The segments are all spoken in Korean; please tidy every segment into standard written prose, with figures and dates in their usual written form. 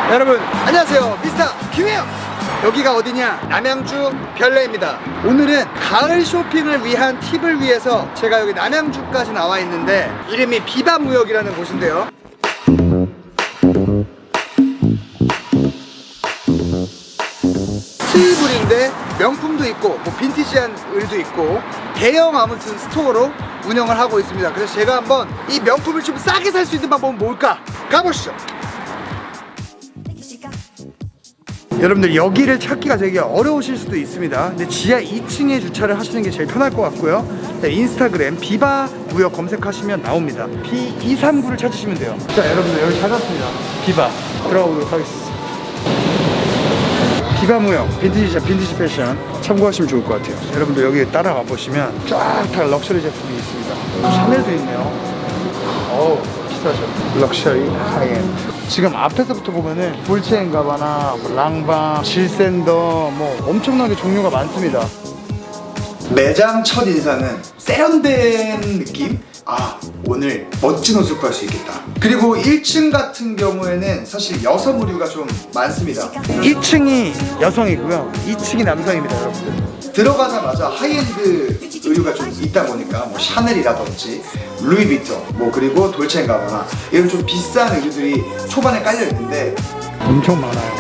여러분 안녕하세요, 미스터 김혜영. 여기가 어디냐? 남양주 별내입니다. 오늘은 가을 쇼핑을 위한 팁을 위해서 제가 여기 남양주까지 나와 있는데, 이름이 비바무역이라는 곳인데요, 스위블인데 명품도 있고 뭐 빈티지한 을도 있고 대형 아무튼 스토어로 운영을 하고 있습니다. 그래서 제가 한번 이 명품을 좀 싸게 살 수 있는 방법은 뭘까? 가보시죠. 여러분들 여기를 찾기가 되게 어려우실 수도 있습니다. 근데 지하 2층에 주차를 하시는 게 제일 편할 것 같고요. 인스타그램 비바무역 검색하시면 나옵니다. B239를 찾으시면 돼요. 자, 여러분들 여기 찾았습니다. 비바 들어가 보도록 하겠습니다. 비바무역 빈티지 패션 참고하시면 좋을 것 같아요. 여러분들 여기 따라가 보시면 쫙 다 럭셔리 제품이 있습니다. 샤넬도 있네요. 어우, 비싸죠. 럭셔리 하이엔드. 지금 앞에서부터 보면은 볼체앤가바나 뭐 랑방, 질샌더 뭐 엄청나게 종류가 많습니다. 매장 첫 인상은 세련된 느낌? 아, 오늘 멋진 옷을 구할 수 있겠다. 그리고 1층 같은 경우에는 사실 여성 의류가 좀 많습니다. 1층이 여성이고요, 2층이 남성입니다. 여러분들 들어가자마자 하이엔드 의류가 좀 있다 보니까 뭐 샤넬이라든지 루이비통, 뭐 그리고 돌체앤가바나 이런 좀 비싼 의류들이 초반에 깔려 있는데 엄청 많아요.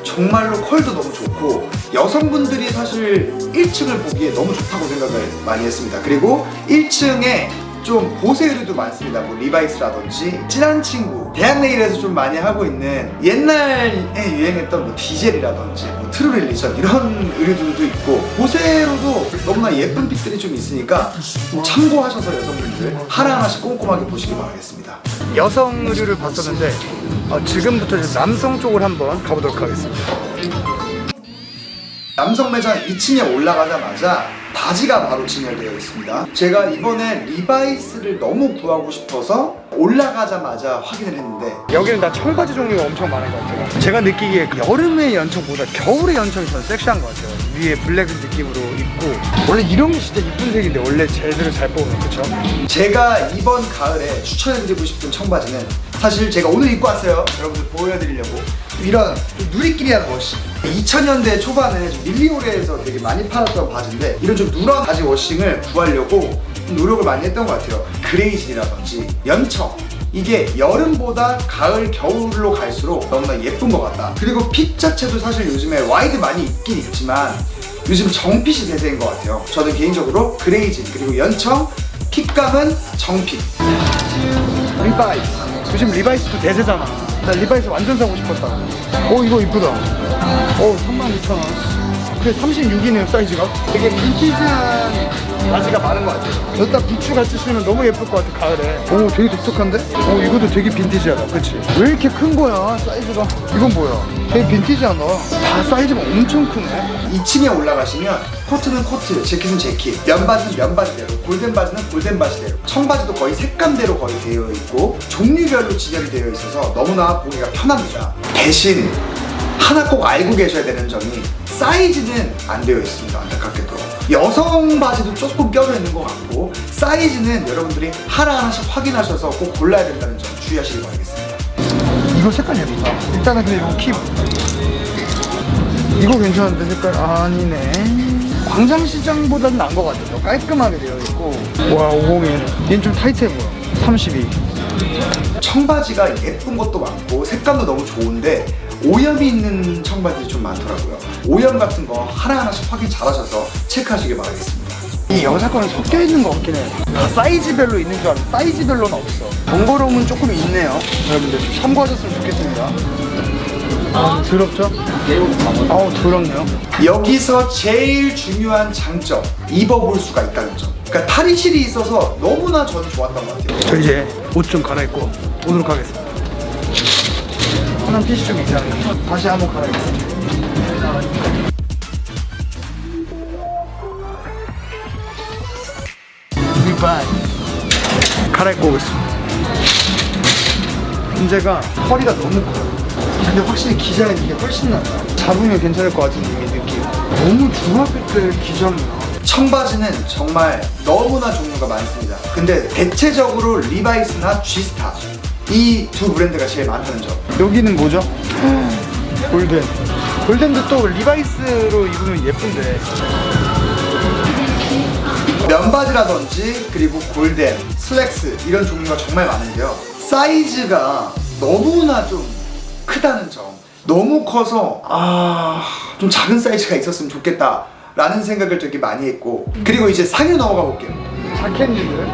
정말로 퀄도 너무 좋고 여성분들이 사실 1층을 보기에 너무 좋다고 생각을 많이 했습니다. 그리고 1층에 좀 보세 의류도 많습니다. 뭐 리바이스라든지 찐한 친구, 대학내일에서 좀 많이 하고 있는 옛날에 유행했던 뭐 디젤이라든지 뭐 트루릴리션 이런 의류들도 있고, 보세로도 너무나 예쁜 픽들이 좀 있으니까 참고하셔서 여성분들 하나하나씩 꼼꼼하게 보시기 바라겠습니다. 여성 의류를 봤었는데 지금부터 이제 남성 쪽을 한번 가보도록 하겠습니다. 남성 매장 2층에 올라가자마자 바지가 바로 진열되어 있습니다. 제가 이번에 리바이스를 너무 구하고 싶어서 올라가자마자 확인을 했는데 여기는 다 청바지 종류가 엄청 많은 것 같아요. 제가 느끼기에 여름의 연청보다 겨울의 연청이 저는 섹시한 것 같아요. 위에 블랙 느낌으로 입고, 원래 이런 게 진짜 이쁜 색인데 원래 제대로 잘 뽑으면, 그쵸? 제가 이번 가을에 추천해드리고 싶은 청바지는 사실 제가 오늘 입고 왔어요. 여러분들 보여드리려고 이런 누리끼리한 워싱, 2000년대 초반에 밀리오레에서 되게 많이 팔았던 바지인데 이런 좀 누런 바지 워싱을 구하려고 노력을 많이 했던 것 같아요. 그레이진이라든지 연청, 이게 여름보다 가을, 겨울로 갈수록 너무나 예쁜 것 같다. 그리고 핏 자체도 사실 요즘에 와이드 많이 입긴 있지만 요즘 정핏이 대세인 것 같아요. 저는 개인적으로 그레이진 그리고 연청, 핏감은 정핏. 리바이스, 요즘 리바이스도 대세잖아. 나 리바이스 완전 사고 싶었다. 이거 이쁘다. 32,000원. 그래, 36이네요 사이즈가. 되게 빈티지한 바지가 많은 것 같아요. 여기다 부츠 같이 신으면 너무 예쁠 것 같아, 가을에. 되게 독특한데? 이것도 되게 빈티지하다, 그치? 왜 이렇게 큰 거야, 사이즈가? 이건 뭐야? 되게 빈티지하다. 사이즈가 엄청 크네. 2층에 올라가시면 코트는 코트, 재킷은 재킷, 면바지는 면바지대로, 골덴 바지는 골덴 바지대로, 청바지도 거의 색감대로 거의 되어 있고 종류별로 진열이 되어 있어서 너무나 보기가 편합니다. 대신 하나 꼭 알고 계셔야 되는 점이 사이즈는 안 되어 있습니다. 안타깝게도 여성 바지도 조금 껴져 있는 것 같고, 사이즈는 여러분들이 하나하나씩 확인하셔서 꼭 골라야 된다는 점 주의하시기 바라겠습니다. 이거 색깔 예쁘다. 일단은 근데 이거 이거 괜찮은데 색깔? 아니네. 광장시장보다는 나은 것 같아요. 깔끔하게 되어 있고. 와, 501. 얘는 좀 타이트해 보여. 32. 청바지가 예쁜 것도 많고 색감도 너무 좋은데 오염이 있는 청바지들이 좀 많더라고요. 오염 같은 거 하나하나씩 확인 잘 하셔서 체크하시길 바라겠습니다. 이 여자 거는 섞여 있는 것 같긴 해. 다 사이즈별로 있는 줄 알았는데 사이즈별로는 없어. 번거로움은 조금 있네요. 여러분들 좀 참고하셨으면 좋겠습니다. 좀 더럽죠? 더럽네요. 여기서 제일 중요한 장점, 입어볼 수가 있다는 점. 그러니까 탈의실이 있어서 너무나 저는 좋았던 것 같아요. 저 이제 옷 좀 갈아입고 오도록 하겠습니다. 편한 핏이 좀 이상해요. 다시 한번 갈아입고. 갈아입고 오겠습니다. 문제가 허리가 너무 커요. 근데 확실히 기장이 이게 훨씬 낫다. 잡으면 괜찮을 것 같은 느낌. 너무 중학교 때 기장이야. 청바지는 정말 너무나 종류가 많습니다. 근데 대체적으로 리바이스나 G스타 이 두 브랜드가 제일 많다는 점. 여기는 뭐죠? 골덴. 골덴도 또 리바이스로 입으면 예쁜데. 면바지라든지 그리고 골덴, 슬랙스 이런 종류가 정말 많은데요. 사이즈가 너무나 좀 크다는 점. 너무 커서 좀 작은 사이즈가 있었으면 좋겠다 라는 생각을 되게 많이 했고, 그리고 이제 상에 넘어가 볼게요. 자켓니들.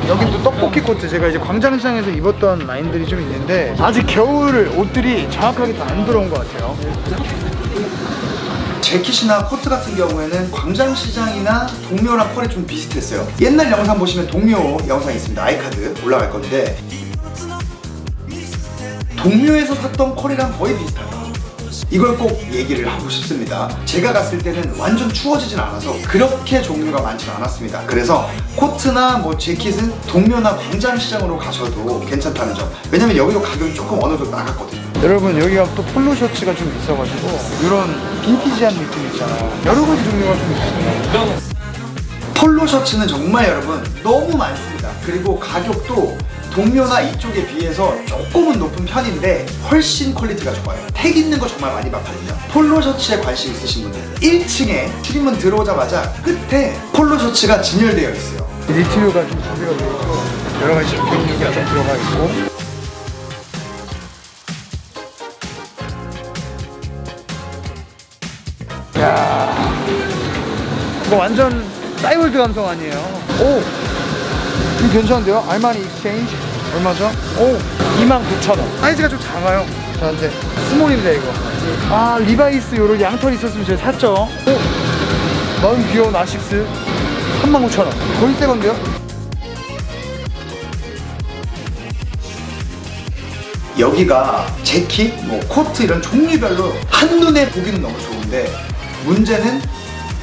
여긴 또 떡볶이 코트. 제가 이제 광장시장에서 입었던 라인들이 좀 있는데 아직 겨울 옷들이 정확하게 다 안 들어온 것 같아요. 재킷이나 코트 같은 경우에는 광장시장이나 동묘랑 컬이 좀 비슷했어요. 옛날 영상 보시면 동묘 영상이 있습니다. 아이카드 올라갈 건데 동묘에서 샀던 컬이랑 거의 비슷하다. 이걸 꼭 얘기를 하고 싶습니다. 제가 갔을 때는 완전 추워지진 않아서 그렇게 종류가 많지는 않았습니다. 그래서 코트나 뭐 재킷은 동묘나 광장시장으로 가셔도 괜찮다는 점. 왜냐면 여기도 가격이 조금 어느 정도 나갔거든요. 여러분, 여기가 또 폴로 셔츠가 좀 있어가지고 이런 빈티지한 느낌 있잖아요. 여러 가지 종류가 좀 있어요. 폴로 셔츠는 정말 여러분 너무 많습니다. 그리고 가격도 동묘나 이쪽에 비해서 조금은 높은 편인데 훨씬 퀄리티가 좋아요. 택 있는 거 정말 많이 봤거든요. 폴로 셔츠에 관심 있으신 분들 1층에 출입문 들어오자마자 끝에 폴로 셔츠가 진열되어 있어요. 니트류가 좀 준비가 되어 있고 여러 가지 적용류가 좀 들어가 있고. 야, 이거 완전 싸이월드 감성 아니에요? 오, 이거 괜찮은데요? 알마니 익스체인지 얼마죠? 오, 29,000원. 사이즈가 좀 작아요. 저한테 스몰인데 이거. 아, 리바이스 요런 양털 있었으면 제가 샀죠. 오, 너무 귀여운 아식스 35,000원. 거의 새 건데요? 여기가 재킷, 뭐 코트 이런 종류별로 한눈에 보기는 너무 좋은데 문제는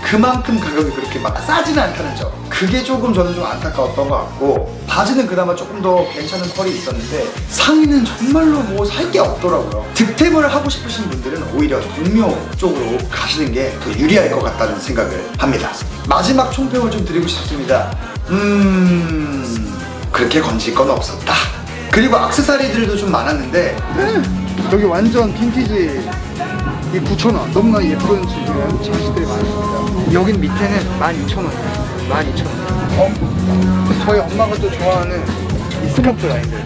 그만큼 가격이 그렇게 막 싸지는 않다는 점. 그게 조금 저는 좀 안타까웠던 것 같고, 바지는 그나마 조금 더 괜찮은 컬이 있었는데 상의는 정말로 뭐 살 게 없더라고요. 득템을 하고 싶으신 분들은 오히려 동묘 쪽으로 가시는 게 더 유리할 것 같다는 생각을 합니다. 마지막 총평을 좀 드리고 싶습니다. 그렇게 건질 건 없었다. 그리고 액세서리들도 좀 많았는데 여기 완전 빈티지. 이 9,000원. 너무나 예쁜 지금 장식들이 많습니다. 여긴 밑에는 12,000원이에요. 12,000원. 저희 엄마가 또 좋아하는 이 스카프 라인들.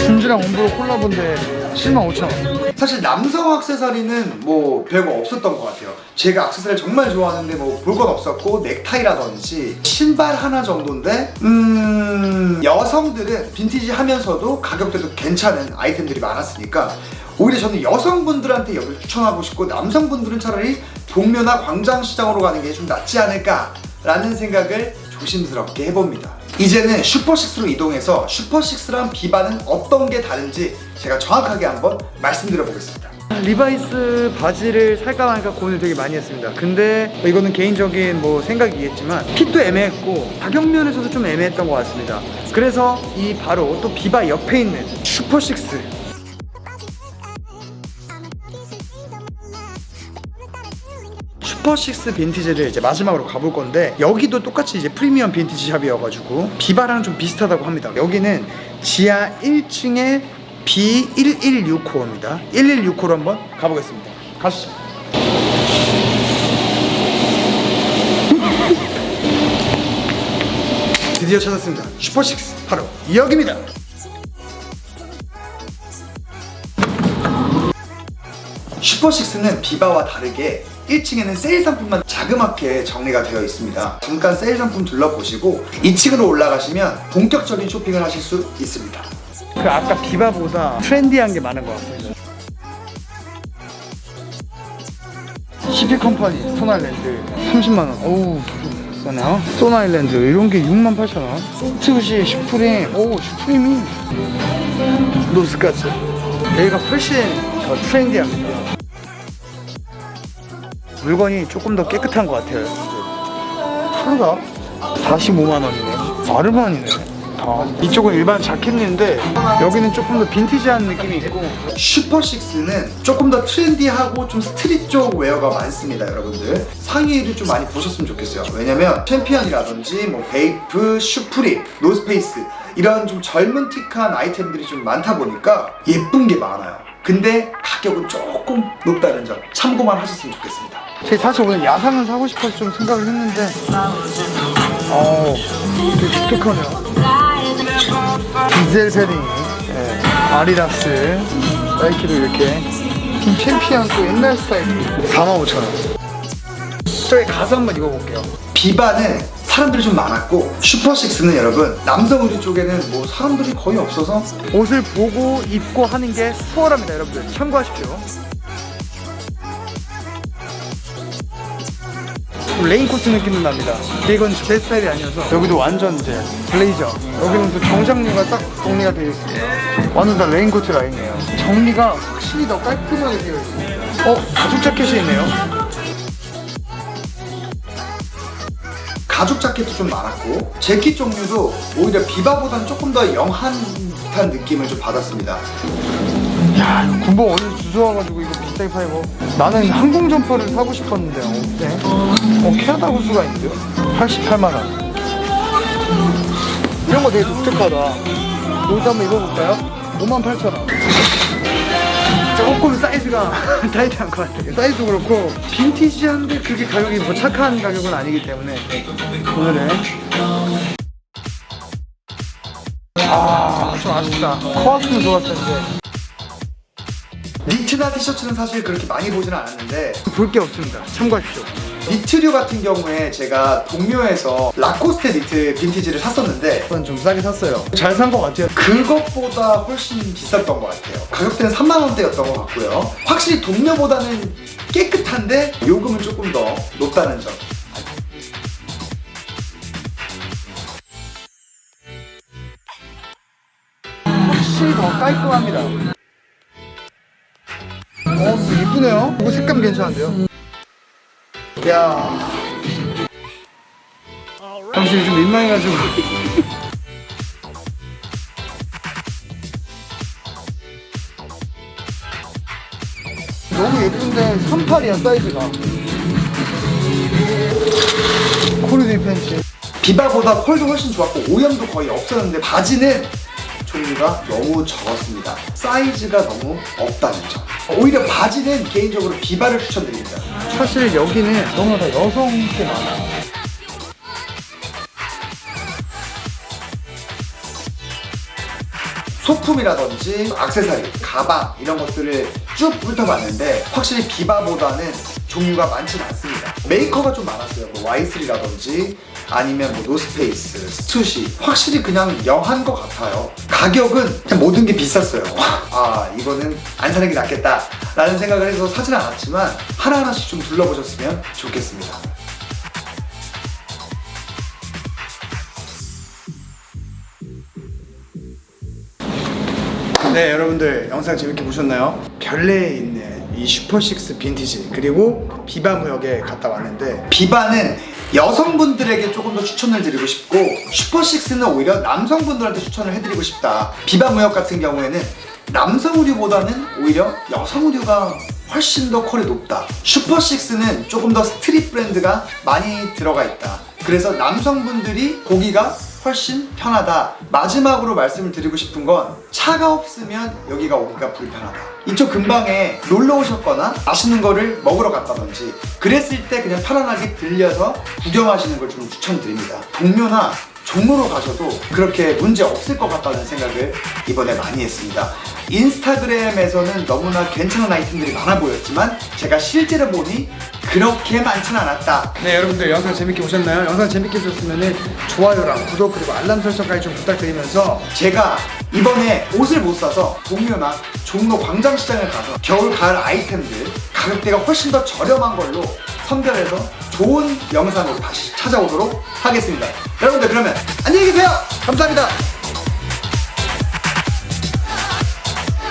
준지랑 옴브로 콜라보인데 75,000원. 사실 남성 액세서리는 뭐 별거 없었던 것 같아요. 제가 액세서리 정말 좋아하는데 뭐 볼 건 없었고, 넥타이라든지 신발 하나 정도인데 여성들은 빈티지 하면서도 가격대도 괜찮은 아이템들이 많았으니까 오히려 저는 여성분들한테 여기를 추천하고 싶고, 남성분들은 차라리 동묘나 광장시장으로 가는 게 좀 낫지 않을까 라는 생각을 조심스럽게 해봅니다. 이제는 슈퍼식스로 이동해서 슈퍼식스랑 비바는 어떤 게 다른지 제가 정확하게 한번 말씀드려 보겠습니다. 리바이스 바지를 살까 말까 고민을 되게 많이 했습니다. 근데 이거는 개인적인 뭐 생각이겠지만 핏도 애매했고 가격 면에서도 좀 애매했던 것 같습니다. 그래서 이 바로 또 비바 옆에 있는 슈퍼식스, 슈퍼식스 빈티지를 이제 마지막으로 가볼 건데, 여기도 똑같이 이제 프리미엄 빈티지 샵이어가지고 비바랑 좀 비슷하다고 합니다. 여기는 지하 1층에 B1165입니다. 1165로 한번 가보겠습니다. 가시죠. 드디어 찾았습니다. 슈퍼식스 바로 여기입니다. 슈퍼식스는 비바와 다르게 1층에는 세일 상품만 자그맣게 정리가 되어 있습니다. 잠깐 세일 상품 둘러보시고 2층으로 올라가시면 본격적인 쇼핑을 하실 수 있습니다. 그 아까 비바보다 트렌디한 게 많은 것 같습니다. CP 컴퍼니 스톤아일랜드 30만원. 오우 비싸네요. 스톤아일랜드 이런 게 68,000원. 스투시 슈프림. 오, 슈프림이 노스까지. 여기가 훨씬 더 트렌디합니다. 물건이 조금 더 깨끗한 것 같아요. 하루가 45만원이네. 아르바니네. 좋다. 이쪽은 일반 자켓인데 여기는 조금 더 빈티지한 느낌이 있고. 슈퍼식스는 조금 더 트렌디하고 좀 스트릿 쪽 웨어가 많습니다. 여러분들 상의를 좀 많이 보셨으면 좋겠어요. 왜냐면 챔피언이라든지 뭐 베이프, 슈프림, 노스페이스 이런 좀 젊은 틱한 아이템들이 좀 많다 보니까 예쁜 게 많아요. 근데 가격은 조금 높다는 점 참고만 하셨으면 좋겠습니다. 제가 사실 오늘 야상을 사고 싶어서 좀 생각을 했는데 되게 독특하네요. 디젤 패딩, 네. 아디다스, 나이키도 이렇게 팀 챔피언 또 옛날 스타일 45,000원. 저기 가서 한번 입어볼게요. 비바는 사람들이 좀 많았고 슈퍼식스는 여러분 남성 의류 쪽에는 뭐 사람들이 거의 없어서 옷을 보고 입고 하는 게 수월합니다. 여러분들 참고하십시오. 레인코트 느낌도 납니다. 근데 이건 제 스타일이 아니어서. 여기도 완전 이제 블레이저. 여기는 또 정장류가 딱 정리가 되어 있습니다. 완전 다 레인코트 라인이에요. 정리가 확실히 더 깔끔하게 되어 있습니다. 가죽 자켓이 있네요. 가죽 자켓도 좀 많았고 재킷 종류도 오히려 비바보다는 조금 더 영한 듯한 느낌을 좀 받았습니다. 야, 이거 군복 어디서 주워와가지고 이거 비싸게 팔고. 나는 항공 점퍼를 사고 싶었는데 어때? 캐나다 호수가 있는데요? 88만원. 이런 거 되게 독특하다. 여기도 한번 입어볼까요? 58,000원. 조금 사이즈가 타이트한 것 같아요. 사이즈도 그렇고 빈티지한데 그게 가격이 뭐 착한 가격은 아니기 때문에 오늘은 좀 아쉽다. 커왔으면 좋았을 텐데. 니트나 티셔츠는 사실 그렇게 많이 보지는 않았는데 볼 게 없습니다. 참고하십시오. 니트류 같은 경우에 제가 동묘에서 라코스테 니트 빈티지를 샀었는데 이건 좀 싸게 샀어요. 잘 산 것 같아요. 그것보다 훨씬 비쌌던 것 같아요. 가격대는 3만원대였던 것 같고요. 확실히 동묘보다는 깨끗한데 요금은 조금 더 높다는 점. 확실히 더 깔끔합니다. 이쁘네요. 이거 색감 괜찮은데요? 야, 당신이 좀 민망해가지고. 너무 예쁜데 38이야 사이즈가. 코르디 팬츠. 비바보다 컬도 훨씬 좋았고 오염도 거의 없었는데 바지는 종류가 너무 적었습니다. 사이즈가 너무 없다는 점. 오히려 바지는 개인적으로 비바를 추천드립니다. 사실 여기는 너무 다 여성게 많아. 소품이라든지 액세서리, 가방 이런 것들을 쭉 훑어봤는데 확실히 비바보다는 종류가 많지는 않습니다. 메이커가 좀 많았어요. 뭐 Y3라든지 아니면 뭐 노스페이스, 스투시 확실히 그냥 영한 것 같아요. 가격은 그냥 모든 게 비쌌어요. 아 이거는 안 사는 게 낫겠다 라는 생각을 해서 사진 않았지만 하나하나씩 좀 둘러보셨으면 좋겠습니다. 네 여러분들 영상 재밌게 보셨나요? 별내에 있는 이 슈퍼식스 빈티지 그리고 비바 무역에 갔다 왔는데 비바는 여성분들에게 조금 더 추천을 드리고 싶고 슈퍼식스는 오히려 남성분들한테 추천을 해드리고 싶다. 비바 무역 같은 경우에는 남성 의류보다는 오히려 여성 의류가 훨씬 더 퀄이 높다. 슈퍼식스는 조금 더 스트릿 브랜드가 많이 들어가 있다. 그래서 남성분들이 보기가 훨씬 편하다. 마지막으로 말씀을 드리고 싶은 건 차가 없으면 여기가 오기가 불편하다. 이쪽 근방에 놀러 오셨거나 맛있는 거를 먹으러 갔다든지 그랬을 때 그냥 편안하게 들려서 구경하시는 걸 좀 추천드립니다. 동묘나 종로로 가셔도 그렇게 문제 없을 것 같다는 생각을 이번에 많이 했습니다. 인스타그램에서는 너무나 괜찮은 아이템들이 많아 보였지만 제가 실제로 보니 그렇게 많지는 않았다. 네 여러분들 영상 재밌게 보셨나요? 영상 재밌게 보셨으면 좋아요랑 구독 그리고 알람 설정까지 좀 부탁드리면서 제가 이번에 옷을 못 사서 동묘나 종로 광장시장을 가서 겨울 가을 아이템들 가격대가 훨씬 더 저렴한 걸로 선별해서 좋은 영상으로 다시 찾아오도록 하겠습니다. 여러분들 그러면 안녕히 계세요. 감사합니다.